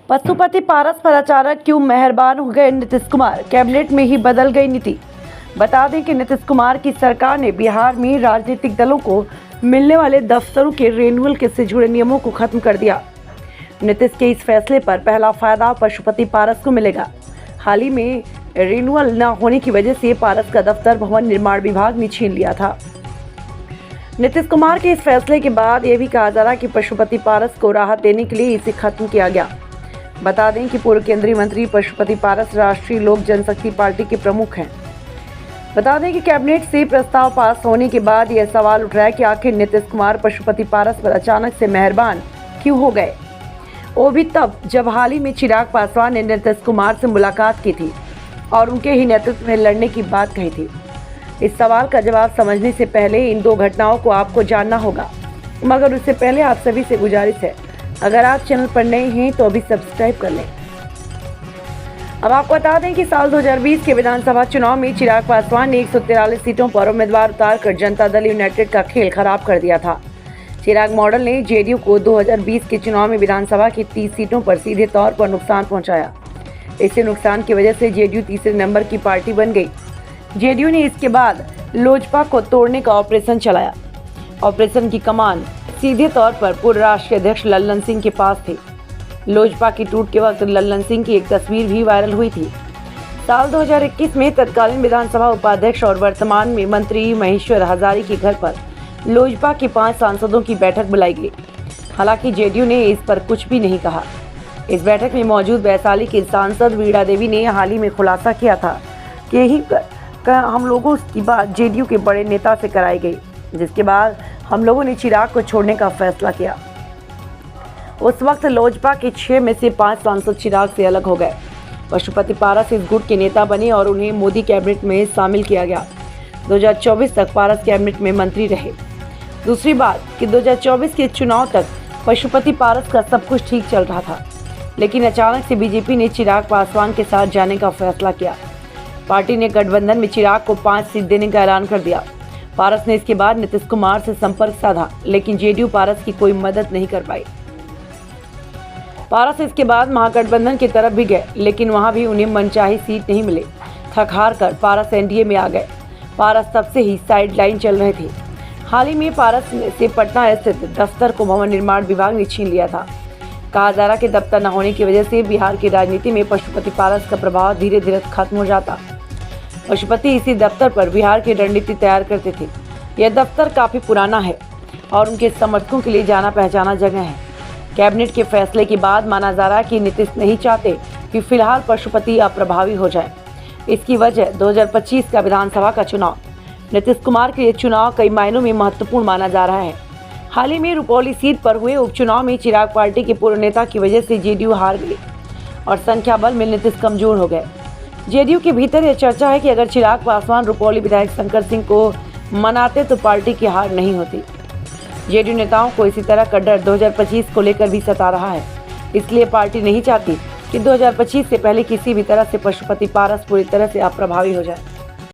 पशुपति पारस पर अचानक क्यों मेहरबान हो गए नीतीश कुमार, कैबिनेट में ही बदल गई नीति। बता दें कि नीतीश कुमार की सरकार ने बिहार में राजनीतिक दलों को मिलने वाले दफ्तरों के रेन्युअल से जुड़े नियमों को खत्म कर दिया। नीतीश के इस फैसले पर पहला फायदा पशुपति पारस को मिलेगा। हाल ही में रिन्यूअल न होने की वजह से पारस का दफ्तर भवन निर्माण विभाग ने छीन लिया था। नीतीश कुमार के इस फैसले के बाद यह भी कहा जा रहा कि पशुपति पारस को राहत देने के लिए इसे खत्म किया गया। बता दें कि पूर्व केंद्रीय मंत्री पशुपति पारस राष्ट्रीय लोक जनशक्ति पार्टी के प्रमुख हैं। बता दें कि कैबिनेट से प्रस्ताव पास होने के बाद यह सवाल उठ रहा है कि आखिर नीतीश कुमार पशुपति पारस पर अचानक से मेहरबान क्यों हो गए, वो भी तब जब हाल ही में चिराग पासवान ने नीतीश कुमार से मुलाकात की थी और उनके ही नेतृत्व में लड़ने की बात कही थी। इस सवाल का जवाब समझने से पहले इन दो घटनाओं को आपको जानना होगा, मगर उससे पहले आप सभी से गुजारिश है, अगर आप चैनल पर नए हैं तो अभी सब्सक्राइब कर लें। अब आपको बता दें कि साल 2020 के विधानसभा चुनाव में चिराग पासवान ने 143 सीटों पर उम्मीदवार उतारकर जनता दल यूनाइटेड का खेल खराब कर दिया था। चिराग मॉडल ने जेडीयू को 2020 के चुनाव में विधानसभा की 30 सीटों पर सीधे तौर पर नुकसान पहुंचाया। इससे नुकसान की वजह से जेडीयू तीसरे नंबर की पार्टी बन गई। जेडीयू ने इसके बाद लोजपा को तोड़ने का ऑपरेशन चलाया। ऑपरेशन की कमान सीधे तौर पर पूर्व राष्ट्रीय अध्यक्ष लल्लन सिंह के पास थी। लोजपा की टूट के वक्त लल्लन सिंह की एक तस्वीर भी वायरल हुई थी। साल 2021 में तत्कालीन विधानसभा उपाध्यक्ष और वर्तमान में मंत्री महेश्वर हजारी के घर पर लोजपा के 5 सांसदों की बैठक बुलाई गई। हालांकि जेडीयू ने इस पर कुछ भी नहीं कहा। इस बैठक में मौजूद वैशाली की सांसद वीणा देवी ने हाल ही में खुलासा किया था कि यही हम लोगों की बात जेडीयू के बड़े नेता से कराई गई, जिसके बाद हम लोगों ने चिराग को छोड़ने का फैसला किया। उस वक्त लोजपा के 6 में से 5 सांसद चिराग से अलग हो गए। पशुपति पारस इस गुट के नेता बने और उन्हें मोदी कैबिनेट में शामिल किया गया। 2024 तक पारस कैबिनेट में मंत्री रहे। दूसरी बात कि 2024 के चुनाव तक पशुपति पारस का सब कुछ ठीक चल रहा था, लेकिन अचानक से बीजेपी ने चिराग पासवान के साथ जाने का फैसला किया। पार्टी ने गठबंधन में चिराग को 5 सीट देने का ऐलान कर दिया। पारस ने इसके बाद नीतीश कुमार से संपर्क साधा, लेकिन जेडीयू पारस की कोई मदद नहीं कर पाई। पारस इसके बाद महागठबंधन की तरफ भी गए, लेकिन वहां भी उन्हें मनचाही सीट नहीं मिली। थक हार कर पारस एनडीए में आ गए। पारस तब से ही साइडलाइन चल रहे थे। हाल ही में पारस से पटना स्थित दफ्तर को भवन निर्माण विभाग ने छीन लिया था। कहा जा रहा कि दफ्तर न होने की वजह से बिहार की राजनीति में पशुपति पारस का प्रभाव धीरे धीरे खत्म हो जाता। पशुपति इसी दफ्तर पर बिहार की रणनीति तैयार करते थे। यह दफ्तर काफी पुराना है और उनके समर्थकों के लिए जाना पहचाना जगह है। कैबिनेट के फैसले के बाद माना जा रहा है कि नीतीश नहीं चाहते कि फिलहाल पशुपति अप्रभावी हो जाए। इसकी वजह 2025 का विधानसभा का चुनाव। नीतीश कुमार के ये चुनाव कई मायनों में महत्वपूर्ण माना जा रहा है। हाल ही में रुपौली सीट पर हुए उपचुनाव में चिराग पार्टी के पूर्व नेता की वजह से जेडीयू हार गई और संख्या बल में नीतीश कमजोर हो गए। जेडीयू के भीतर यह चर्चा है कि अगर चिराग पासवान रुपौली विधायक शंकर सिंह को मनाते तो पार्टी की हार नहीं होती। जेडीयू नेताओं को इसी तरह का डर 2025 को लेकर भी सता रहा है। इसलिए पार्टी नहीं चाहती कि 2025 से पहले किसी भी तरह से पशुपति पारस पूरी तरह से अप्रभावी हो जाए।